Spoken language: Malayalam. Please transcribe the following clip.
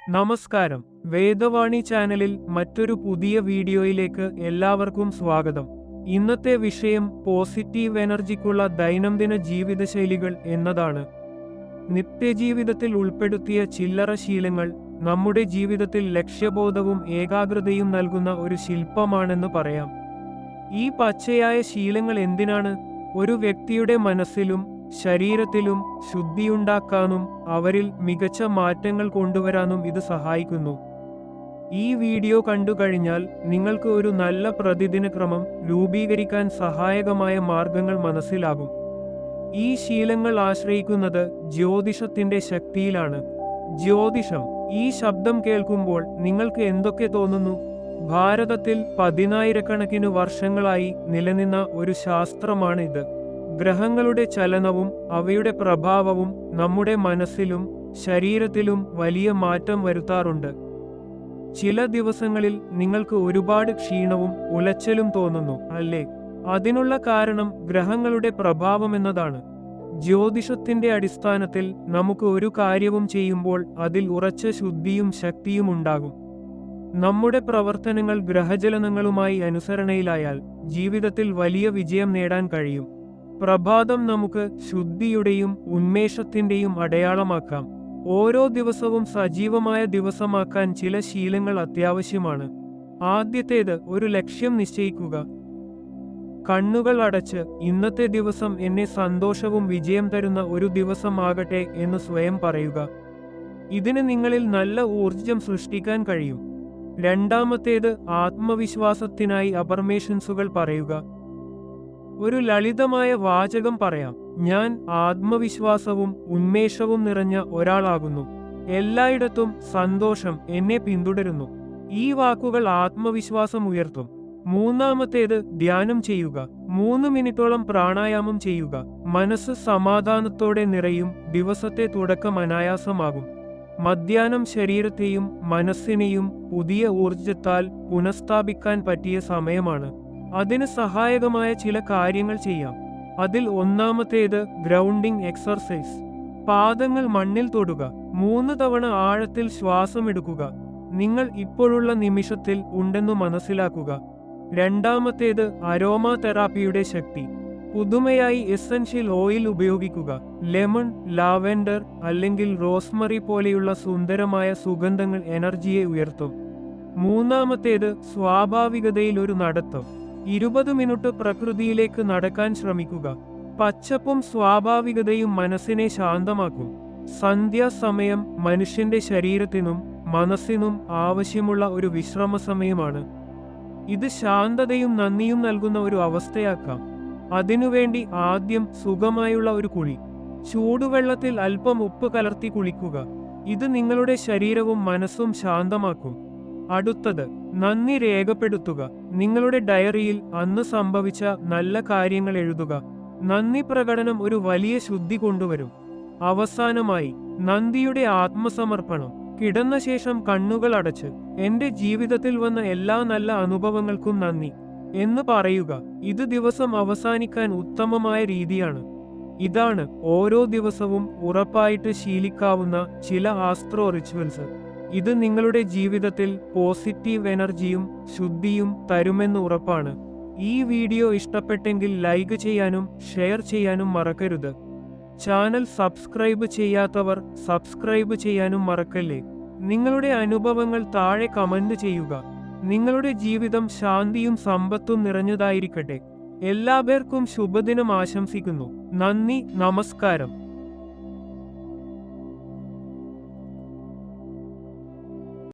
നമസ്കാരം. വേദവാണി ചാനലിൽ മറ്റൊരു പുതിയ വീഡിയോയിലേക്ക് എല്ലാവർക്കും സ്വാഗതം. ഇന്നത്തെ വിഷയം പോസിറ്റീവ് എനർജിക്കുള്ള ദൈനംദിന ജീവിതശൈലികൾ എന്നതാണ്. നിത്യജീവിതത്തിൽ ഉൾപ്പെടുത്തിയ ചില്ലറ ശീലങ്ങൾ നമ്മുടെ ജീവിതത്തിൽ ലക്ഷ്യബോധവും ഏകാഗ്രതയും നൽകുന്ന ഒരു ശില്പമാണെന്ന് പറയാം. ഈ പച്ചയായ ശീലങ്ങൾ എന്തിനാണ്? ഒരു വ്യക്തിയുടെ മനസ്സിലും ശരീരത്തിലും ശുദ്ധിയുണ്ടാക്കാനും അവരിൽ മികച്ച മാറ്റങ്ങൾ കൊണ്ടുവരാനും ഇത് സഹായിക്കുന്നു. ഈ വീഡിയോ കണ്ടുകഴിഞ്ഞാൽ നിങ്ങൾക്ക് ഒരു നല്ല പ്രതിദിനക്രമം രൂപീകരിക്കാൻ സഹായകമായ മാർഗങ്ങൾ മനസ്സിലാകും. ഈ ശീലങ്ങൾ ആശ്രയിക്കുന്നത് ജ്യോതിഷത്തിന്റെ ശക്തിയിലാണ്. ജ്യോതിഷം, ഈ ശബ്ദം കേൾക്കുമ്പോൾ നിങ്ങൾക്ക് എന്തൊക്കെ തോന്നുന്നു? ഭാരതത്തിൽ 10,000കണക്കിന് വർഷങ്ങളായി നിലനിന്ന ഒരു ശാസ്ത്രമാണ് ഇത്. ഗ്രഹങ്ങളുടെ ചലനവും അവയുടെ പ്രഭാവവും നമ്മുടെ മനസ്സിലും ശരീരത്തിലും വലിയ മാറ്റം വരുത്താറുണ്ട്. ചില ദിവസങ്ങളിൽ നിങ്ങൾക്ക് ഒരുപാട് ക്ഷീണവും ഉലച്ചിലും തോന്നുന്നു, അല്ലേ? അതിനുള്ള കാരണം ഗ്രഹങ്ങളുടെ പ്രഭാവമെന്നതാണ്. ജ്യോതിഷത്തിന്റെ അടിസ്ഥാനത്തിൽ നമുക്ക് ഒരു കാര്യവും ചെയ്യുമ്പോൾ അതിൽ ഉറച്ച ശുദ്ധിയും ശക്തിയും ഉണ്ടാകും. നമ്മുടെ പ്രവർത്തനങ്ങൾ ഗ്രഹചലനങ്ങളുമായി അനുസരണയിലായാൽ ജീവിതത്തിൽ വലിയ വിജയം നേടാൻ കഴിയും. പ്രഭാതം നമുക്ക് ശുദ്ധിയുടെയും ഉന്മേഷത്തിന്റെയും അടയാളമാക്കാം. ഓരോ ദിവസവും സജീവമായ ദിവസമാക്കാൻ ചില ശീലങ്ങൾ അത്യാവശ്യമാണ്. ആദ്യത്തേത്, ഒരു ലക്ഷ്യം നിശ്ചയിക്കുക. കണ്ണുകൾ അടച്ച് ഇന്നത്തെ ദിവസം എന്നെ സന്തോഷവും വിജയം തരുന്ന ഒരു ദിവസമാകട്ടെ എന്ന് സ്വയം പറയുക. ഇതിന് നിങ്ങളിൽ നല്ല ഊർജം സൃഷ്ടിക്കാൻ കഴിയും. രണ്ടാമത്തേത്, ആത്മവിശ്വാസത്തിനായി അഫർമേഷൻസുകൾ പറയുക. ഒരു ലളിതമായ വാചകം പറയാം: ഞാൻ ആത്മവിശ്വാസവും ഉന്മേഷവും നിറഞ്ഞ ഒരാളാകുന്നു. എല്ലായിടത്തും സന്തോഷം എന്നെ പിന്തുടരുന്നു. ഈ വാക്കുകൾ ആത്മവിശ്വാസം ഉയർത്തും. മൂന്നാമത്തേത്, ധ്യാനം ചെയ്യുക. 3 മിനിറ്റോളം പ്രാണായാമം ചെയ്യുക. മനസ്സ് സമാധാനത്തോടെ നിറയും. ദിവസത്തെ തുടക്കം അനായാസമാകും. മധ്യാഹ്നം ശരീരത്തെയും മനസ്സിനെയും പുതിയ ഊർജത്താൽ പുനഃസ്ഥാപിക്കാൻ പറ്റിയ സമയമാണ്. അതിന് സഹായകമായ ചില കാര്യങ്ങൾ ചെയ്യാം. അതിൽ ഒന്നാമത്തേത്, ഗ്രൗണ്ടിംഗ് എക്സർസൈസ്. പാദങ്ങൾ മണ്ണിൽ തൊടുക. 3 തവണ ആഴത്തിൽ ശ്വാസമെടുക്കുക. നിങ്ങൾ ഇപ്പോഴുള്ള നിമിഷത്തിൽ ഉണ്ടെന്നു മനസ്സിലാക്കുക. രണ്ടാമത്തേത്, അരോമ തെറാപ്പിയുടെ ശക്തി. പുതുമയായി എസൻഷ്യൽ ഓയിൽ ഉപയോഗിക്കുക. ലെമൺ, ലാവെൻഡർ അല്ലെങ്കിൽ റോസ്മറി പോലെയുള്ള സുന്ദരമായ സുഗന്ധങ്ങൾ എനർജിയെ ഉയർത്തും. മൂന്നാമത്തേത്, സ്വാഭാവികതയിൽ ഒരു നടത്തം. 20 മിനിറ്റ് പ്രകൃതിയിലേക്ക് നടക്കാൻ ശ്രമിക്കുക. പച്ചപ്പും സ്വാഭാവികതയും മനസ്സിനെ ശാന്തമാക്കും. സന്ധ്യാസമയം മനുഷ്യന്റെ ശരീരത്തിനും മനസ്സിനും ആവശ്യമുള്ള ഒരു വിശ്രമ സമയമാണ്. ഇത് ശാന്തതയും നന്ദിയും നൽകുന്ന ഒരു അവസ്ഥയാക്കാം. അതിനുവേണ്ടി ആദ്യം സുഖമായുള്ള ഒരു കുളി. ചൂടുവെള്ളത്തിൽ അല്പം ഉപ്പ് കലർത്തി കുളിക്കുക. ഇത് നിങ്ങളുടെ ശരീരവും മനസ്സും ശാന്തമാക്കും. അടുത്തത്, നന്ദി രേഖപ്പെടുത്തുക. നിങ്ങളുടെ ഡയറിയിൽ അന്ന് സംഭവിച്ച നല്ല കാര്യങ്ങൾ എഴുതുക. നന്ദി പ്രകടനം ഒരു വലിയ ശുദ്ധി കൊണ്ടുവരും. അവസാനമായി, നന്ദിയുടെ ആത്മസമർപ്പണം. കിടന്ന ശേഷം കണ്ണുകൾ അടച്ച് എന്റെ ജീവിതത്തിൽ വന്ന എല്ലാ നല്ല അനുഭവങ്ങൾക്കും നന്ദി എന്ന് പറയുക. ഇത് ദിവസം അവസാനിക്കാൻ ഉത്തമമായ രീതിയാണ്. ഇതാണ് ഓരോ ദിവസവും ഉറപ്പായിട്ട് ശീലിക്കാവുന്ന ചില ആസ്ട്രോ റിച്വൽസ്. ഇത് നിങ്ങളുടെ ജീവിതത്തിൽ പോസിറ്റീവ് എനർജിയും ശുദ്ധിയും തരുമെന്ന് ഉറപ്പാണ്. ഈ വീഡിയോ ഇഷ്ടപ്പെട്ടെങ്കിൽ ലൈക്ക് ചെയ്യാനും ഷെയർ ചെയ്യാനും മറക്കരുത്. ചാനൽ സബ്സ്ക്രൈബ് ചെയ്യാത്തവർ സബ്സ്ക്രൈബ് ചെയ്യാനും മറക്കല്ലേ. നിങ്ങളുടെ അനുഭവങ്ങൾ താഴെ കമന്റ് ചെയ്യുക. നിങ്ങളുടെ ജീവിതം ശാന്തിയും സമ്പത്തും നിറഞ്ഞതായിരിക്കട്ടെ. എല്ലാവർക്കും ശുഭദിനം ആശംസിക്കുന്നു. നന്ദി, നമസ്കാരം.